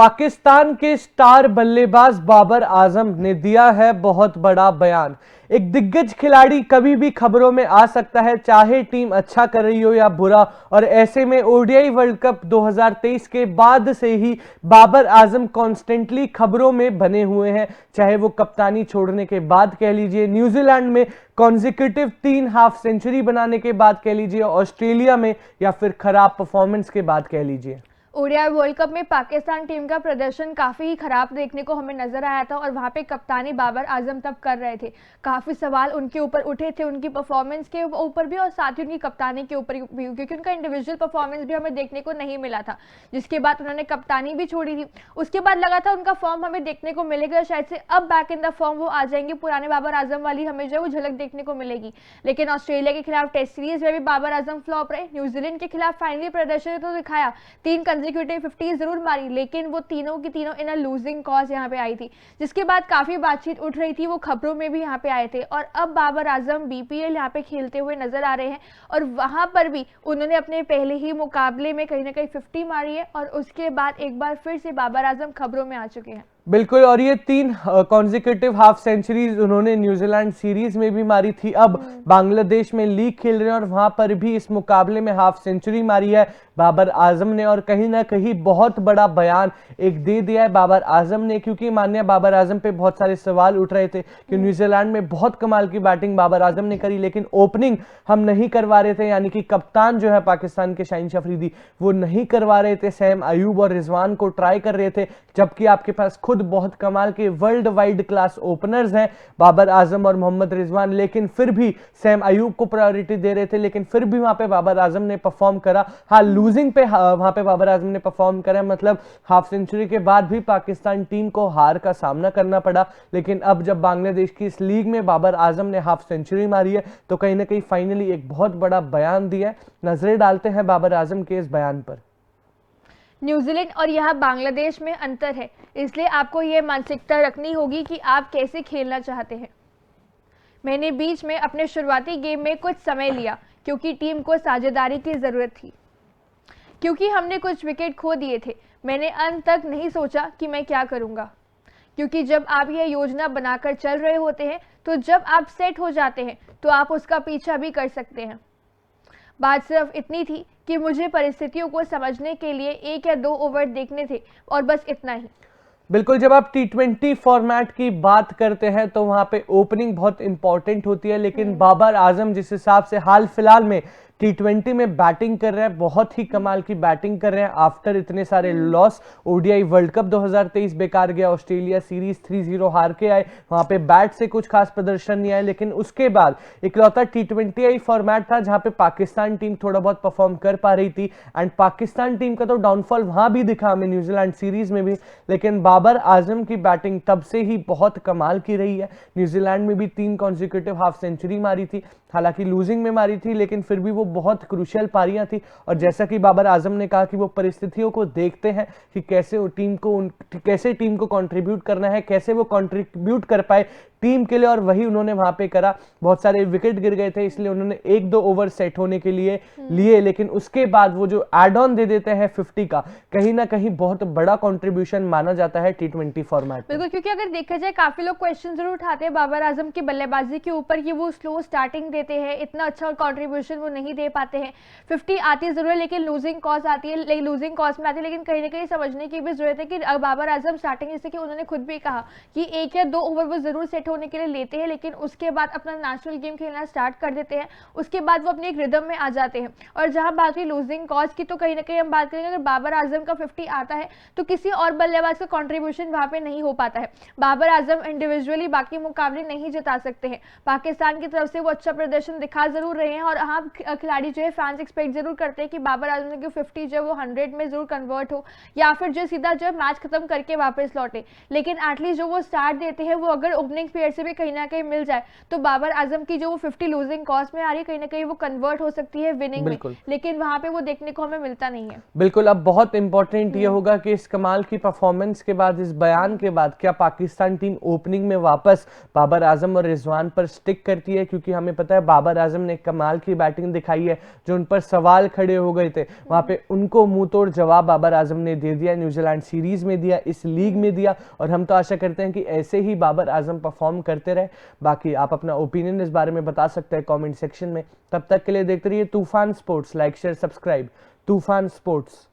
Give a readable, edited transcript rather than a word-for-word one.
पाकिस्तान के स्टार बल्लेबाज बाबर आजम ने दिया है बहुत बड़ा बयान। एक दिग्गज खिलाड़ी कभी भी खबरों में आ सकता है, चाहे टीम अच्छा कर रही हो या बुरा। और ऐसे में ओडीआई वर्ल्ड कप 2023 के बाद से ही बाबर आजम कॉन्स्टेंटली खबरों में बने हुए हैं, चाहे वो कप्तानी छोड़ने के बाद कह लीजिए, न्यूजीलैंड में कॉन्जिक्यूटिव 3 हाफ सेंचुरी बनाने के बाद कह लीजिए, ऑस्ट्रेलिया में, या फिर खराब परफॉर्मेंस के बाद कह लीजिए। ओडीआई वर्ल्ड कप में पाकिस्तान टीम का प्रदर्शन काफ़ी ही खराब देखने को हमें नजर आया था और वहां पे कप्तानी बाबर आजम तब कर रहे थे। काफ़ी सवाल उनके ऊपर उठे थे, उनकी परफॉर्मेंस के ऊपर भी और साथ ही उनकी कप्तानी के ऊपर भी, क्योंकि उनका इंडिविजुअल परफॉर्मेंस भी हमें देखने को नहीं मिला था। जिसके बाद उन्होंने कप्तानी भी छोड़ी थी। उसके बाद लगा था उनका फॉर्म हमें देखने को मिलेगा, शायद से अब बैक इन द फॉर्म वो आ जाएंगे, पुराने बाबर आजम वाली हमें जो है वो झलक देखने को मिलेगी। लेकिन ऑस्ट्रेलिया के खिलाफ टेस्ट सीरीज में भी बाबर आजम फ्लॉप रहे। न्यूजीलैंड के खिलाफ फाइनली प्रदर्शन तो दिखाया, 3 कंसेक्यूटिव 50 जरूर मारी, लेकिन वो तीनों की तीनों इन अ लूजिंग कॉज यहाँ पे आई थी। जिसके बाद काफी बातचीत उठ रही थी, वो खबरों में भी यहाँ पे आए थे। और अब बाबर आजम बीपीएल यहाँ पे खेलते हुए नजर आ रहे हैं और वहां पर भी उन्होंने अपने पहले ही मुकाबले में कहीं ना कहीं 50 मारी है और उसके बाद एक बार फिर से बाबर आजम खबरों में आ चुके हैं। बिल्कुल, और ये 3 कॉन्जिक्यूटिव हाफ सेंचुरीज उन्होंने न्यूजीलैंड सीरीज में भी मारी थी। अब बांग्लादेश में लीग खेल रहे हैं और वहां पर भी इस मुकाबले में हाफ सेंचुरी मारी है बाबर आजम ने। और कहीं ना कहीं बहुत बड़ा बयान एक दे दिया है बाबर आजम ने, क्योंकि मानिए बाबर आजम पे बहुत सारे सवाल उठ रहे थे कि न्यूजीलैंड में बहुत कमाल की बैटिंग बाबर आजम ने करी, लेकिन ओपनिंग हम नहीं करवा रहे थे, यानी कि कप्तान जो है पाकिस्तान के शाहीन शाह अफरीदी वो नहीं करवा रहे थे। सैम अयूब और रिजवान को ट्राई कर रहे थे, जबकि आपके पास खुद बहुत कमाल के वर्ल्ड वाइड क्लास ओपनर्स हैं बाबर आजम और मोहम्मद रिजवान, लेकिन फिर भी सैम अयूब को प्रायोरिटी दे रहे थे। लेकिन फिर भी वहां पे बाबर आजम ने परफॉर्म करा। हाँ, लूजिंग पे वहां पे बाबर आजम ने परफॉर्म करा, मतलब हाफ सेंचुरी के बाद भी पाकिस्तान टीम को हार का सामना करना पड़ा। लेकिन अब जब बांग्लादेश की इस लीग में बाबर आजम ने हाफ सेंचुरी मारी है, तो कहीं ना कहीं फाइनली एक बहुत बड़ा बयान दिया है। नजरें डालते हैं बाबर आजम के इस बयान पर। न्यूजीलैंड और यहाँ बांग्लादेश में अंतर है, इसलिए आपको ये मानसिकता रखनी होगी कि आप कैसे खेलना चाहते हैं। मैंने बीच में अपने शुरुआती गेम में कुछ समय लिया क्योंकि टीम को साझेदारी की ज़रूरत थी, क्योंकि हमने कुछ विकेट खो दिए थे। मैंने अंत तक नहीं सोचा कि मैं क्या करूँगा, क्योंकि जब आप यह योजना बनाकर चल रहे होते हैं तो जब आप सेट हो जाते हैं तो आप उसका पीछा भी कर सकते हैं। बात सिर्फ इतनी थी कि मुझे परिस्थितियों को समझने के लिए 1 या 2 ओवर देखने थे और बस इतना ही। बिल्कुल, जब आप T20 फॉर्मेट की बात करते हैं तो वहां पे ओपनिंग बहुत इंपॉर्टेंट होती है, लेकिन बाबर आजम जिस हिसाब से हाल फिलहाल में T20 में बैटिंग कर रहे हैं, बहुत ही कमाल की बैटिंग कर रहे हैं। आफ्टर इतने सारे लॉस, ओडीआई वर्ल्ड कप 2023 बेकार गया, ऑस्ट्रेलिया सीरीज 3-0 हार के आए, वहां पे बैट से कुछ खास प्रदर्शन नहीं आया। लेकिन उसके बाद इकलौता T20 फॉर्मेट था जहां पे पाकिस्तान टीम थोड़ा बहुत परफॉर्म कर पा रही थी। एंड पाकिस्तान टीम का तो डाउनफॉल वहां भी दिखा हमें, न्यूजीलैंड सीरीज में भी। लेकिन बाबर आजम की बैटिंग तब से ही बहुत कमाल की रही है। न्यूजीलैंड में भी 3 कॉन्जिक्यूटिव हाफ सेंचुरी मारी थी, हालांकि लूजिंग में मारी थी, लेकिन फिर भी वो बहुत क्रूशियल पारियां थी। और जैसा कि बाबर आजम ने कहा कि वो परिस्थितियों को देखते हैं कि कैसे टीम को कंट्रीब्यूट करना है, कैसे वो कंट्रीब्यूट कर पाए टीम के लिए, और वही उन्होंने वहां पे करा। बहुत सारे विकेट गिर गए थे, इसलिए उन्होंने 1-2 ओवर सेट होने के लिए लिए, लेकिन उसके बाद वो जो एड ऑन दे देते हैं 50 का, कहीं ना कहीं बहुत बड़ा कंट्रीब्यूशन माना जाता है T20 फॉर्मेट। बिल्कुल, क्योंकि अगर देखा जाए काफी लोग क्वेश्चन जरूर उठाते हैं बाबर आजम की बल्लेबाजी के ऊपर कि वो स्लो स्टार्टिंग देते हैं, इतना अच्छा कंट्रीब्यूशन वो नहीं दे पाते हैं। 50 आती है जरूर, लेकिन लूजिंग कॉज आती है, लूजिंग कॉज में आती है। लेकिन कहीं ना कहीं समझने की भी जरूरत है कि बाबर आजम स्टार्टिंग, जैसे कि उन्होंने खुद भी कहा कि 1 या 2 ओवर वो जरूर सेट होने के लिए लेते हैं, लेकिन उसके बाद अपना नेशनल गेम खेलना स्टार्ट कर देते हैं। उसके बाद वो अपने एक रिदम में आ जाते हैं। और जहां बात हुई लूजिंग कॉज की, तो कहीं ना कहीं हम बात करेंगे, अगर बाबर आजम का 50 आता है तो किसी और बल्लेबाज का कंट्रीब्यूशन वहां पे नहीं हो पाता है। बाबर आजम इंडिविजुअली बाकी मुकाबले नहीं जिता सकते हैं। पाकिस्तान की तरफ से वो अच्छा प्रदर्शन दिखा जरूर रहे हैं और हाँ, खिलाड़ी जो है फैंस एक्सपेक्ट जरूर करते हैं कि बाबर आजम की 50 जो है वो 100 में जरूर कन्वर्ट हो, या फिर जो सीधा जो है मैच खत्म करके वापस लौटे। लेकिन एटलीस्ट जो वो स्टार्ट देते हैं, वो अगर ओपनिंग फेयर से भी कहीं ना कहीं मिल जाए तो बाबर आजम की जो वो 50 लूजिंग कॉस्ट में आ रही है, कहीं ना कहीं वो कन्वर्ट हो सकती है विनिंग में, लेकिन वहां पे वो देखने को हमें मिलता नहीं है। बिल्कुल, अब बहुत इंपॉर्टेंट ये होगा कि इस कमाल की परफॉर्मेंस के बाद, इस बयान के बाद, क्या पाकिस्तान टीम ओपनिंग में वापस बाबर आजम और रिजवान पर स्टिक करती है, क्योंकि हमें पता है बाबर आजम ने कमाल की बैटिंग दिखाई है, जो उन पर सवाल खड़े हो गए थे वहां पे उनको मुंह तोड़ जवाब बाबर आजम ने दे दिया, न्यूजीलैंड सीरीज में दिया, इस लीग में दिया, और हम तो आशा करते हैं कि ऐसे ही बाबर आजम परफॉर्म करते रहे। बाकी आप अपना ओपिनियन इस बारे में बता सकते हैं कमेंट सेक्शन में। तब तक के लिए देखते रहिए तूफान स्पोर्ट्स। Like share subscribe. तूफान स्पोर्ट्स।